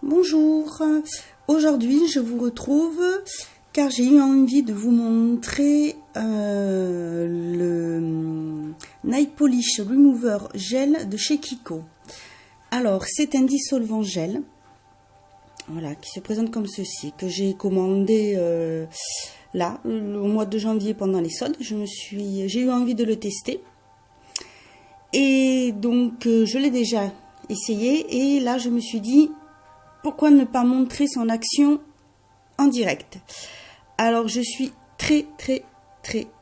Bonjour, aujourd'hui je vous retrouve car j'ai eu envie de vous montrer le Nail Polish Remover Gel de chez Kiko. Alors c'est un dissolvant gel, voilà, qui se présente comme ceci, que j'ai commandé là au mois de janvier pendant les soldes. J'ai eu envie de le tester et donc je l'ai déjà essayé et là je me suis dit pourquoi ne pas montrer son action en direct. Alors je suis très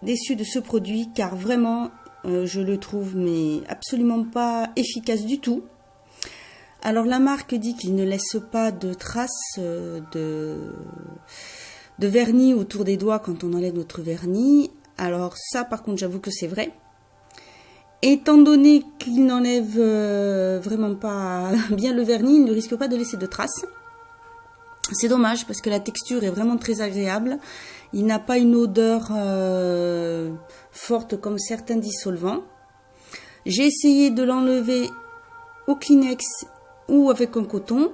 déçue de ce produit car vraiment je le trouve mais absolument pas efficace du tout. Alors la marque dit qu'il ne laisse pas de traces de vernis autour des doigts quand on enlève notre vernis. Alors ça par contre j'avoue que c'est vrai. Étant donné qu'il n'enlève vraiment pas bien le vernis, il ne risque pas de laisser de traces. C'est dommage parce que la texture est vraiment très agréable. Il n'a pas une odeur forte comme certains dissolvants. J'ai essayé de l'enlever au Kleenex ou avec un coton.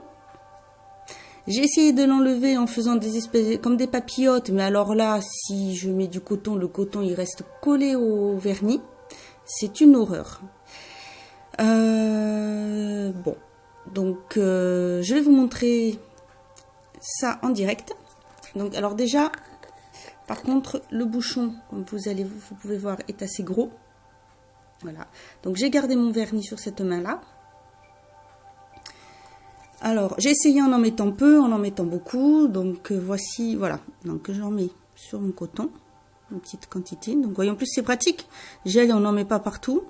J'ai essayé de l'enlever en faisant des espèces comme des papillotes, mais alors là, si je mets du coton, le coton il reste collé au vernis. C'est une horreur. Bon, donc je vais vous montrer ça en direct. Donc alors déjà, par contre, le bouchon, comme vous pouvez voir, est assez gros. Voilà. Donc j'ai gardé mon vernis sur cette main-là. Alors j'ai essayé en mettant peu, en mettant beaucoup. Donc voici, voilà. Donc j'en mets sur mon coton. Une petite quantité, donc voyez, en plus c'est pratique, gel on n'en met pas partout.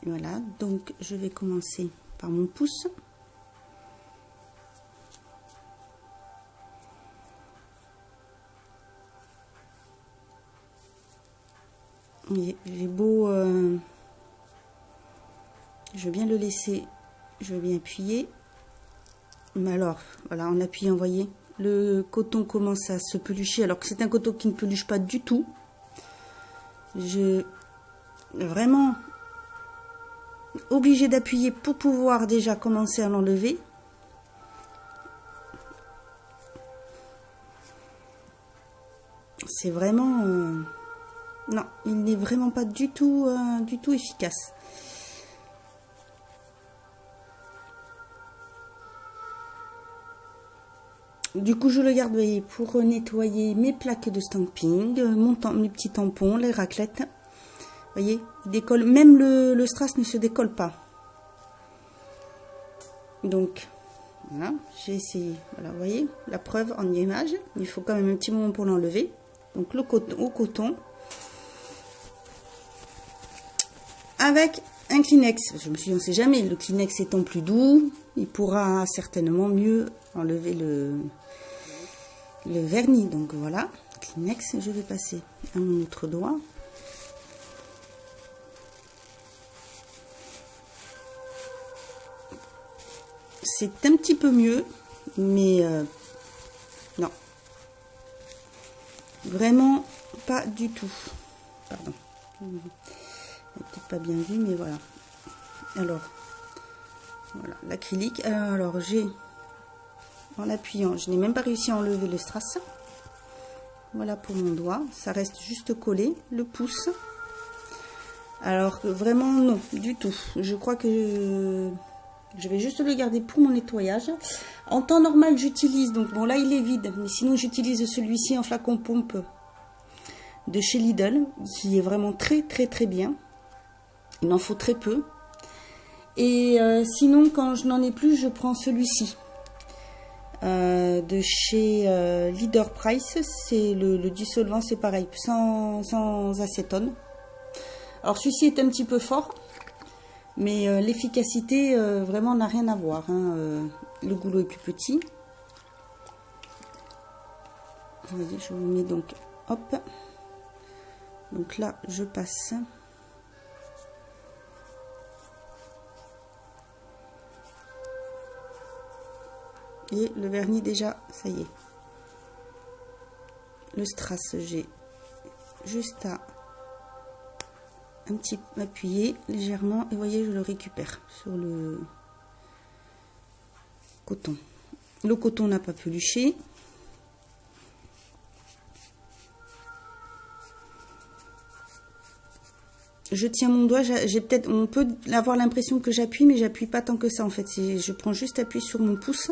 Voilà, donc je vais commencer par mon pouce. J'ai beau je veux bien le laisser, je veux bien appuyer, mais alors voilà, en appuyant, voyez, le coton commence à se pelucher, alors que c'est un coton qui ne peluche pas du tout. Je vraiment obligée d'appuyer pour pouvoir déjà commencer à l'enlever. C'est vraiment non, il n'est vraiment pas du tout efficace. Du coup, je le garde, voyez, pour nettoyer mes plaques de stamping, mes petits tampons, les raclettes. Voyez, il décolle, même le strass ne se décolle pas. Donc, voilà, j'ai essayé. Voilà, vous voyez, la preuve en image. Il faut quand même un petit moment pour l'enlever. Donc, le coton au coton. Avec un Kleenex. Je me suis dit, on ne sait jamais, le Kleenex étant plus doux, il pourra certainement mieux enlever le vernis. Donc voilà, Kleenex, je vais passer à mon autre doigt. C'est un petit peu mieux, mais non, vraiment pas du tout. Pardon, peut-être pas bien vu, mais voilà. Alors, voilà, l'acrylique. Alors j'ai, en appuyant, je n'ai même pas réussi à enlever le strass. Voilà pour mon doigt, ça reste juste collé, le pouce. Alors vraiment non, du tout. Je crois que je vais juste le garder pour mon nettoyage. En temps normal, j'utilise, donc bon là il est vide, mais sinon j'utilise celui-ci en flacon pompe de chez Lidl, qui est vraiment très bien. Il en faut très peu. Et sinon, quand je n'en ai plus, je prends celui-ci. De chez Leader Price, c'est le dissolvant, c'est pareil, sans acétone. Alors celui-ci est un petit peu fort, mais l'efficacité vraiment n'a rien à voir, hein. Le goulot est plus petit. Voyez, je vous mets donc, hop, donc là je passe. Et le vernis déjà, ça y est. Le strass, j'ai juste à un petit appuyer légèrement et voyez, je le récupère sur le coton. Le coton n'a pas peluché. Je tiens mon doigt, on peut avoir l'impression que j'appuie, mais j'appuie pas tant que ça en fait. Je prends juste appui sur mon pouce.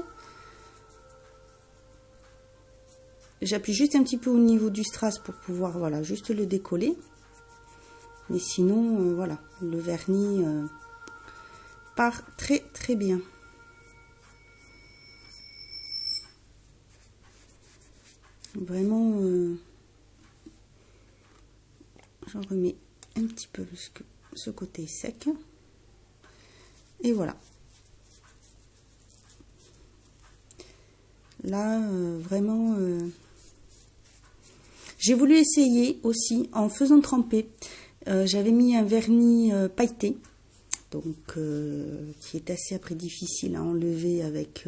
J'appuie juste un petit peu au niveau du strass pour pouvoir, voilà, juste le décoller. Mais sinon, voilà, le vernis part très très bien. Vraiment, j'en remets un petit peu parce que ce côté est sec. Et voilà. Là, vraiment, j'ai voulu essayer aussi en faisant tremper. J'avais mis un vernis pailleté, donc qui est assez après difficile à enlever avec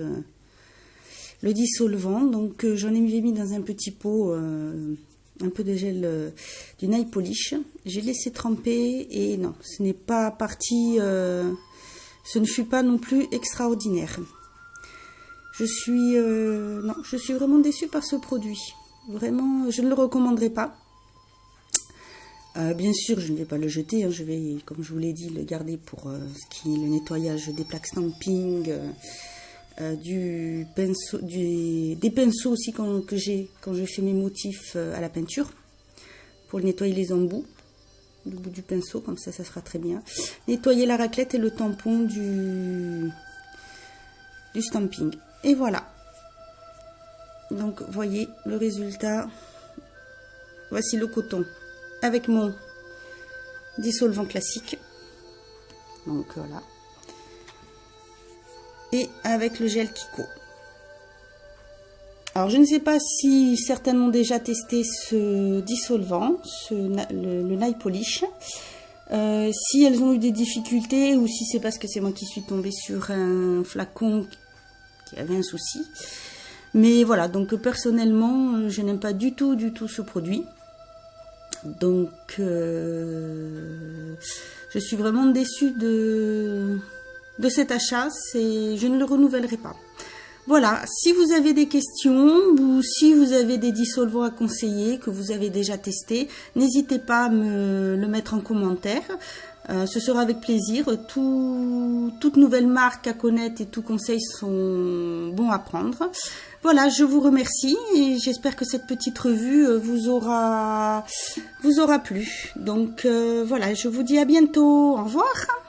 le dissolvant. Donc j'en ai mis dans un petit pot un peu de gel du nail polish. J'ai laissé tremper et non, ce n'est pas parti, ce ne fut pas non plus extraordinaire. Je suis vraiment déçue par ce produit. Vraiment, je ne le recommanderais pas. Bien sûr, je ne vais pas le jeter. Hein, je vais, comme je vous l'ai dit, le garder pour ce qui est le nettoyage des plaques stamping, des pinceaux aussi que j'ai quand je fais mes motifs à la peinture. Pour nettoyer les embouts, le bout du pinceau, comme ça sera très bien. Nettoyer la raclette et le tampon du stamping. Et voilà. Donc, voyez le résultat. Voici le coton avec mon dissolvant classique. Donc, voilà. Et avec le gel Kiko. Alors, je ne sais pas si certains ont déjà testé ce dissolvant, le nail polish. Si elles ont eu des difficultés ou si c'est parce que c'est moi qui suis tombée sur un flacon qui avait un souci. Mais voilà, donc personnellement, je n'aime pas du tout ce produit. Donc, je suis vraiment déçue de cet achat. Je ne le renouvellerai pas. Voilà, si vous avez des questions ou si vous avez des dissolvants à conseiller que vous avez déjà testés, n'hésitez pas à me le mettre en commentaire. Ce sera avec plaisir. Toute nouvelle marque à connaître et tout conseil sont bons à prendre. Voilà, je vous remercie et j'espère que cette petite revue vous aura plu. Donc voilà, je vous dis à bientôt. Au revoir.